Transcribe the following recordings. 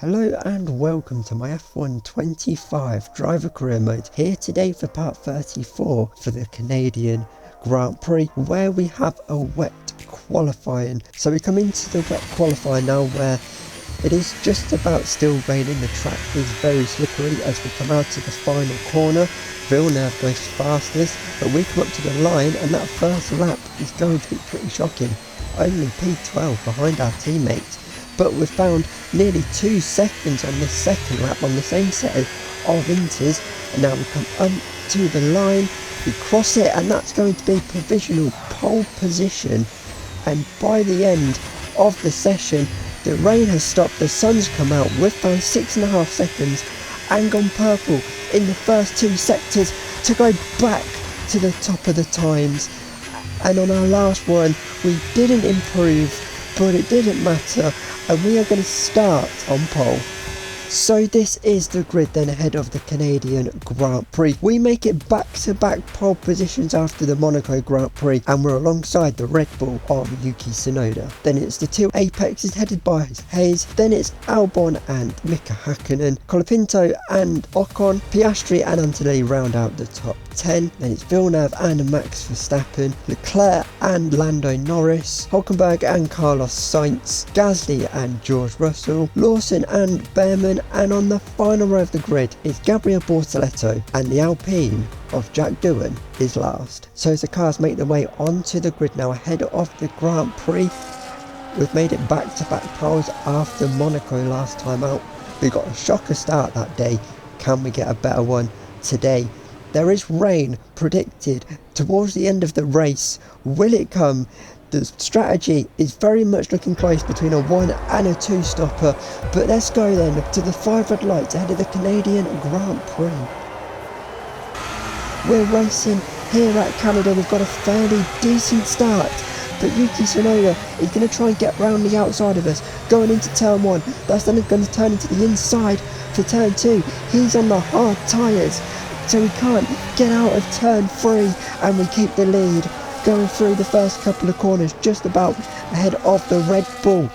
Hello and welcome to my F1 25 driver career mode, here today for part 34 for the Canadian Grand Prix, where we have a wet qualifying. So we come into the wet qualifying now, where it is just about still raining. The track is very slippery as we come out to the final corner. Villeneuve goes fastest, but we come up to the line and that first lap is going to be pretty shocking. Only P12 behind our teammates. But we've found nearly 2 seconds on this second lap on the same set of inters, and now we come up to the line, we cross it, and that's going to be provisional pole position. And by the end of the session, the rain has stopped, the sun's come out, we've found 6.5 seconds and gone purple in the first 2 sectors to go back to the top of the times. And on our last one, we didn't improve, but it didn't matter, and we are going to start on pole. So this is the grid then ahead of the Canadian Grand Prix. We make it back-to-back pole positions after the Monaco Grand Prix, and we're alongside the Red Bull of Yuki Tsunoda. Then it's the 2 Apexes headed by Hayes, then it's Albon and Mika Hakkinen, Colapinto and Ocon, Piastri and Antonelli round out the top 10, then it's Villeneuve and Max Verstappen, Leclerc and Lando Norris, Hülkenberg and Carlos Sainz, Gasly and George Russell, Lawson and Behrman, and on the final row of the grid is Gabriel Bortoleto, and the Alpine of Jack Doohan is last. So as the cars make their way onto the grid now ahead of the Grand Prix, we've made it back-to-back poles after Monaco last time out. We got a shocker start that day. Can we get a better one today? There is rain predicted towards the end of the race. Will it come? The strategy is very much looking close between a 1 and a 2 stopper. But let's go then to the 5 red lights ahead of the Canadian Grand Prix. We're racing here at Canada. We've got a fairly decent start, but Yuki Tsunoda is going to try and get round the outside of us going into turn 1. That's then going to turn into the inside for turn 2. He's on the hard tyres, so we can't get out of turn 3, and we keep the lead going through the first couple of corners, just about ahead of the Red Bull.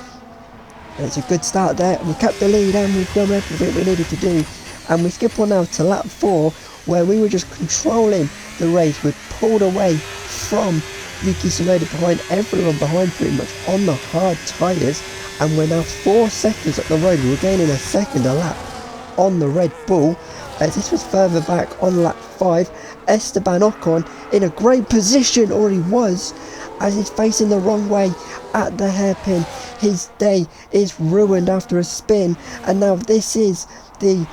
And it's a good start there. We kept the lead and we've done everything we needed to do. And we skip on now to lap 4, where we were just controlling the race. We pulled away from Yuki Tsunoda behind everyone behind pretty much on the hard tyres, and we're now 4 seconds up the road. We're gaining a second a lap on the Red Bull. As this was further back on lap 5, Esteban Ocon in a great position, or he was, as he's facing the wrong way at the hairpin. His day is ruined after a spin, and now this is the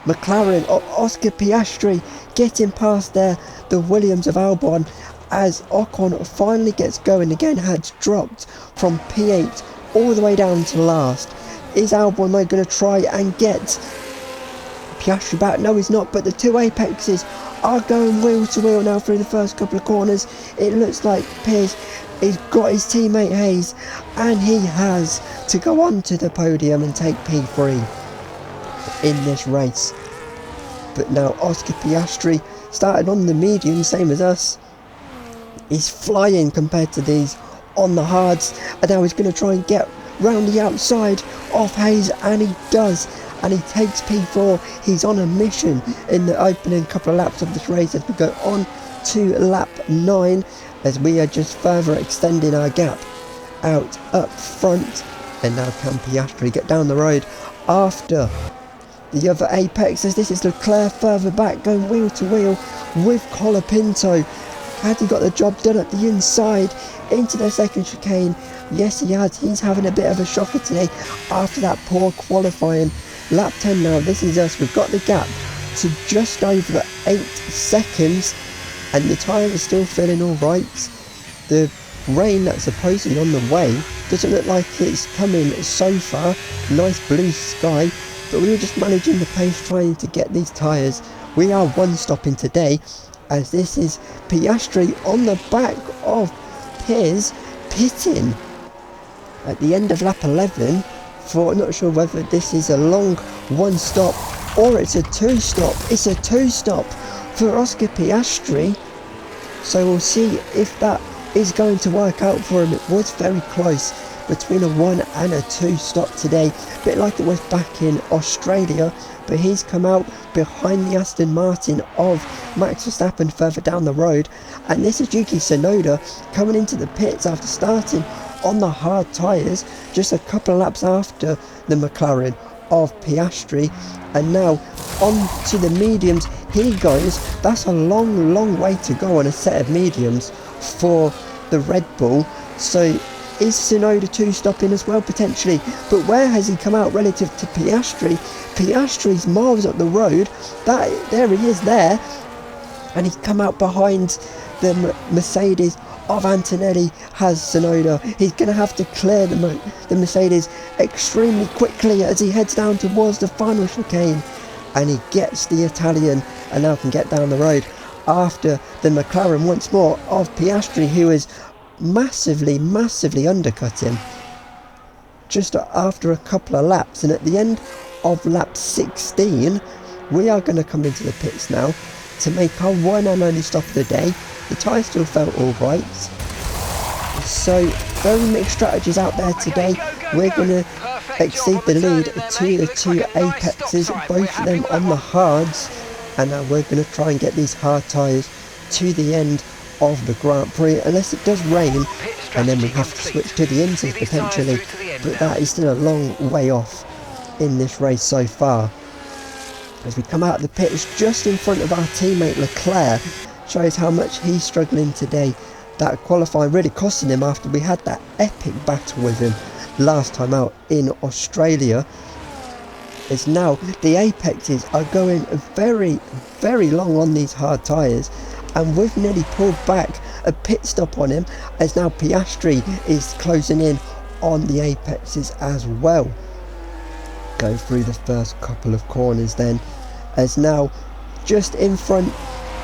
McLaren of Oscar Piastri getting past there, the Williams of Albon, as Ocon finally gets going again. Had dropped from P8 all the way down to last. Is Albon now going to try and get Piastri back? No, he's not, but the 2 Apexes are going wheel to wheel now through the first couple of corners. It looks like Piers has got his teammate Hayes, and he has to go on to the podium and take P3 in this race. But now Oscar Piastri, started on the medium, same as us, he's flying compared to these on the hards, and now he's going to try and get round the outside of Hayes, and he does, and he takes P4. He's on a mission in the opening couple of laps of this race as we go on to lap 9, as we are just further extending our gap out up front. And now can Piastri get down the road after the other Apex, as this is Leclerc further back going wheel to wheel with Colapinto. Had he got the job done at the inside into the second chicane? Yes, he has. He's having a bit of a shocker today after that poor qualifying. Lap 10 now, this is us. We've got the gap to just over 8 seconds, and the tyre is still feeling alright. The rain that's supposedly on the way doesn't look like it's coming so far. Nice blue sky, but we were just managing the pace, trying to get these tyres. We are 1 stopping today, as this is Piastri on the back of Piers pitting at the end of lap 11 for, not sure whether this is a long 1 stop or it's a 2 stop. It's a 2 stop for Oscar Piastri, so we'll see if that is going to work out for him. It was very close between a 1 and a 2 stop today, a bit like it was back in Australia, but he's come out behind the Aston Martin of Max Verstappen further down the road, and this is Yuki Tsunoda coming into the pits after starting on the hard tyres just a couple of laps after the McLaren of Piastri, and now on to the mediums he goes. That's a long way to go on a set of mediums for the Red Bull. So is Tsunoda 2 stopping as well potentially, but where has he come out relative to Piastri? Piastri's miles up the road, there he is there, and he's come out behind the Mercedes of Antonelli has Tsunoda. He's going to have to clear the Mercedes extremely quickly as he heads down towards the final chicane, and he gets the Italian and now can get down the road after the McLaren once more of Piastri, who is massively undercut him just after a couple of laps. And at the end of lap 16 we are going to come into the pits now to make our one and only stop of the day. The tyre still felt alright, so very mixed strategies out there today. We're going to exceed the lead to the 2 apexes, both of them on the hards, and now we're going to try and get these hard tyres to the end of the Grand Prix, unless it does rain and then we have to switch to the inters potentially, but that is still a long way off in this race so far. As we come out of the pits just in front of our teammate Leclerc, shows how much he's struggling today. That qualifying really costing him after we had that epic battle with him last time out in Australia. As now the apexes are going very long on these hard tyres, and we've nearly pulled back a pit stop on him, as now Piastri is closing in on the apexes as well. Go through the first couple of corners then, as now just in front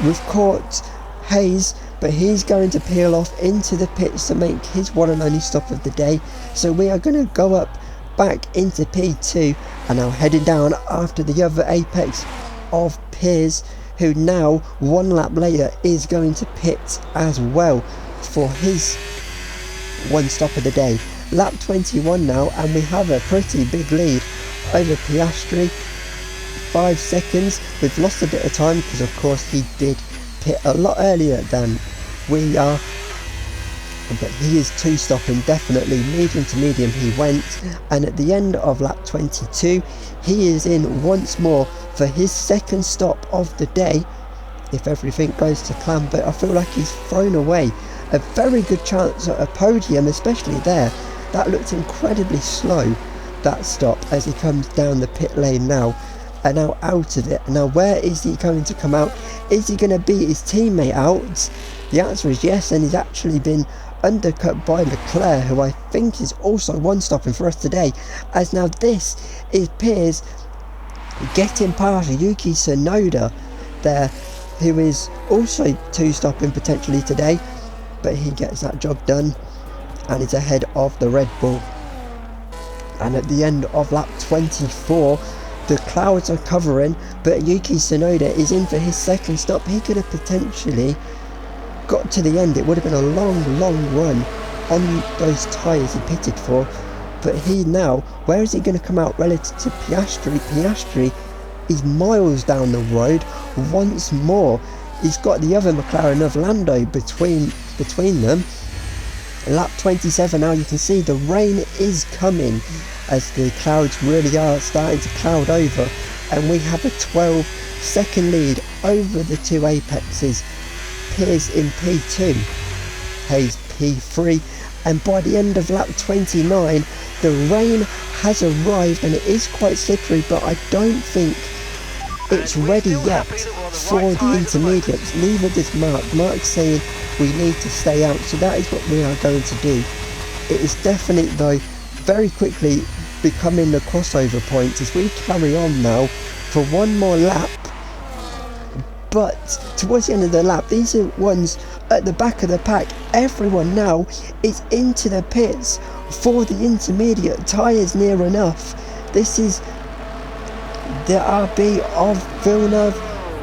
we've caught Hayes, but he's going to peel off into the pits to make his one and only stop of the day. So we are going to go up back into P2 and now heading down after the other apex of Piers, who now 1 lap later is going to pit as well for his one stop of the day. Lap 21 now, and we have a pretty big lead over Piastri. 5 seconds. We've lost a bit of time because of course he did pit a lot earlier than we are, but he is 2 stopping definitely. Medium to medium he went, and at the end of lap 22 he is in once more for his 2nd stop of the day, if everything goes to plan. But I feel like he's thrown away a very good chance at a podium, especially there. That looked incredibly slow, that stop, as he comes down the pit lane now and now out of it. Now where is he going to come out? Is he going to beat his teammate out? The answer is yes, and he's actually been undercut by Leclerc, who I think is also 1 stopping for us today, as now this is Piers getting past Yuki Tsunoda there, who is also 2 stopping potentially today, but he gets that job done and is ahead of the Red Bull. And at the end of lap 24 the clouds are covering, but Yuki Tsunoda is in for his 2nd stop. He could have potentially got to the end. It would have been a long run on those tyres he pitted for, but he now, where is he going to come out relative to Piastri? Piastri is miles down the road once more. He's got the other McLaren of Lando between them. Lap 27 now, you can see the rain is coming as the clouds really are starting to cloud over, and we have a 12-second lead over the 2 apexes. Piers in P2, Hayes P3, and by the end of lap 29 the rain has arrived and it is quite slippery, but I don't think it's ready yet for the intermediates. Neither does Mark. Mark's saying we need to stay out, so that is what we are going to do. It is definitely though very quickly becoming the crossover point as we carry on now for 1 more lap. But towards the end of the lap, these are ones at the back of the pack. Everyone now is into the pits for the intermediate. Tyres near enough. This is the RB of Villeneuve,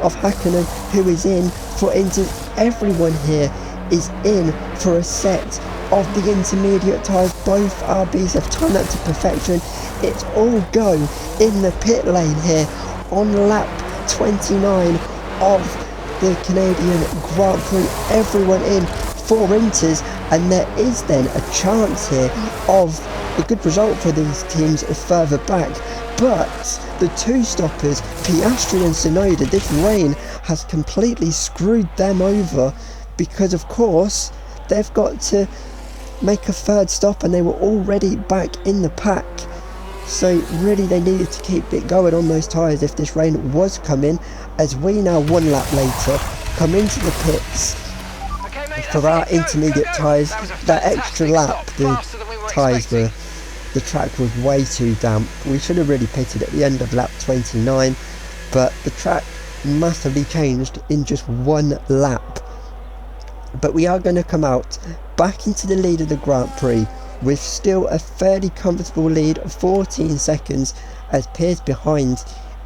of Hakkinen, who is in for inters. Everyone here is in for a set of the intermediate tyres. Both RBs have timed that to perfection. It's all go in the pit lane here on lap 29 of the Canadian Grand Prix. Everyone in for inters, and there is then a chance here of a good result for these teams further back. But the two stoppers, Piastri and Tsunoda, this rain has completely screwed them over, because of course they've got to make a third stop and they were already back in the pack. So really they needed to keep it going on those tyres if this rain was coming, as we now 1 lap later come into the pits for our intermediate tyres. That extra lap, the tyres were, the track was way too damp. We should have really pitted at the end of lap 29, but the track massively changed in just 1 lap. But we are going to come out back into the lead of the Grand Prix with still a fairly comfortable lead of 14 seconds, as Piers behind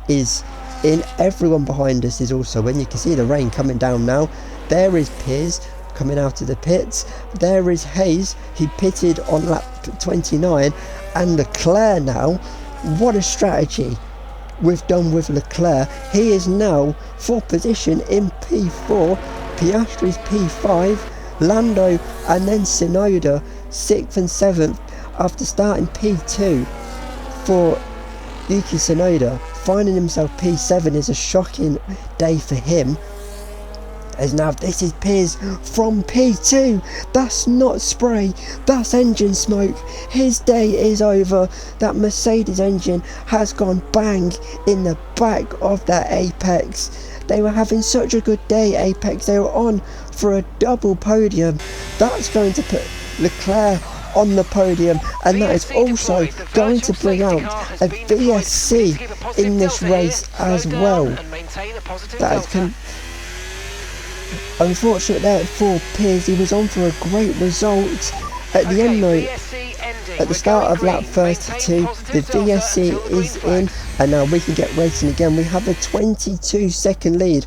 is in. Everyone behind us is also in. You can see the rain coming down now. There is Piers coming out of the pits. There is Hayes, he pitted on lap 29, and Leclerc now. What a strategy we've done with Leclerc. He is now for position in P4, Piastri's P5, Lando and then Tsunoda 6th and 7th after starting P2 for Yuki Tsunoda. Finding himself P7 is a shocking day for him, as now this is Piers from P2. That's not spray, that's engine smoke. His day is over. That Mercedes engine has gone bang in the back of that Apex. They were having such a good day, Apex. They were on for a double podium. That's going to put Leclerc on the podium, and that is also going to bring out a VSC in this race as well. That is unfortunate there for Piers. He was on for a great result. At the end though, at the start of lap 32, the VSC is in, and now we can get racing again. We have a 22-second lead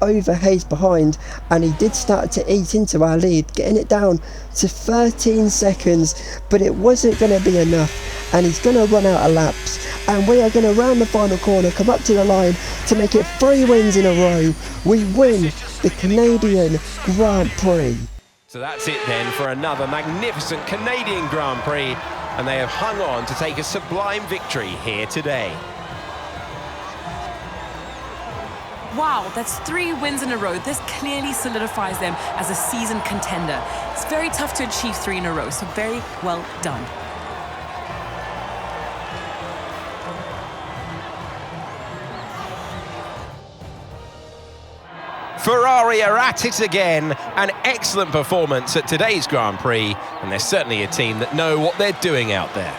over Hayes behind, and he did start to eat into our lead, getting it down to 13 seconds, but it wasn't going to be enough, and he's going to run out of laps, and we are going to round the final corner, come up to the line to make it 3 wins in a row. We win the Canadian Grand Prix. So that's it then for another magnificent Canadian Grand Prix, and they have hung on to take a sublime victory here today. Wow, that's 3 wins in a row. This clearly solidifies them as a seasoned contender. It's very tough to achieve 3 in a row, so very well done. Ferrari are at it again. An excellent performance at today's Grand Prix, and they're certainly a team that know what they're doing out there.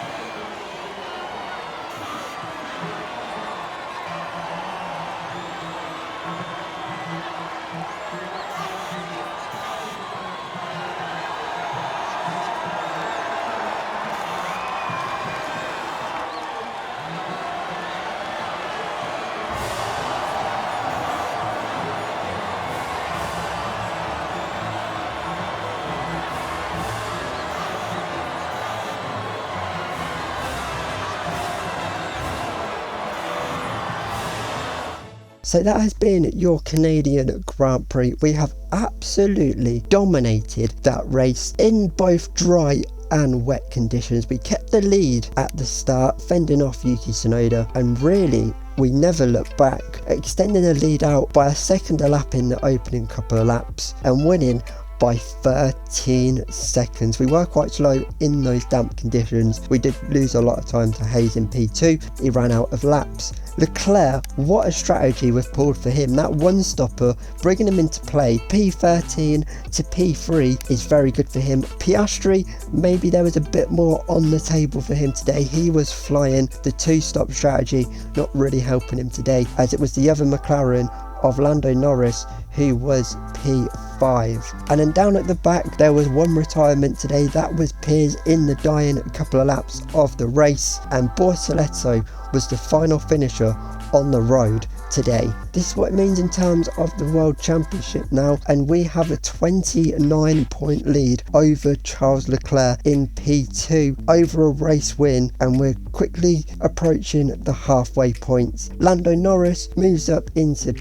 So that has been your Canadian Grand Prix. We have absolutely dominated that race in both dry and wet conditions. We kept the lead at the start, fending off Yuki Tsunoda, and really we never looked back, extending the lead out by a second a lap in the opening couple of laps and winning by 13 seconds. We were quite slow in those damp conditions. We did lose a lot of time to Hayes in P2. He ran out of laps. Leclerc, what a strategy we've pulled for him. That one stopper, bringing him into play, P13 to P3 is very good for him. Piastri, maybe there was a bit more on the table for him today. He was flying. The 2-stop strategy not really helping him today, as it was the other McLaren of Lando Norris who was P5. And then down at the back there was one retirement today. That was Piers in the dying couple of laps of the race, and Bortoleto was the final finisher on the road today. This is what it means in terms of the World Championship now, and we have a 29-point lead over Charles Leclerc in P2 over a race win, and we're quickly approaching the halfway points. Lando Norris is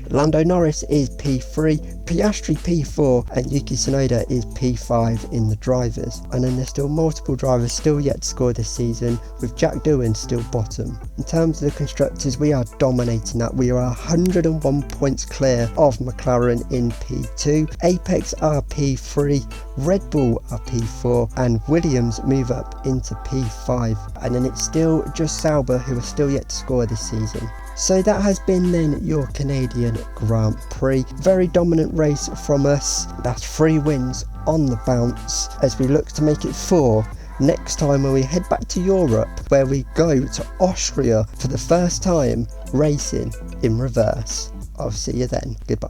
P3, Piastri P4, and Yuki Tsunoda is P5 in the drivers. And then there's still multiple drivers still yet to score this season, with Jack Doohan still bottom. In terms of the constructors, we are dominating that. We are 101 points clear of McLaren in P2, Apex are P3, Red Bull are P4, and Williams move up into P5. And then it's still just Sauber who are still yet to score this season. So that has been then your Canadian Grand Prix. Very dominant race from us. That's 3 wins on the bounce as we look to make it 4 next time when we head back to Europe, where we go to Austria for the first time racing in reverse. I'll see you then. Goodbye.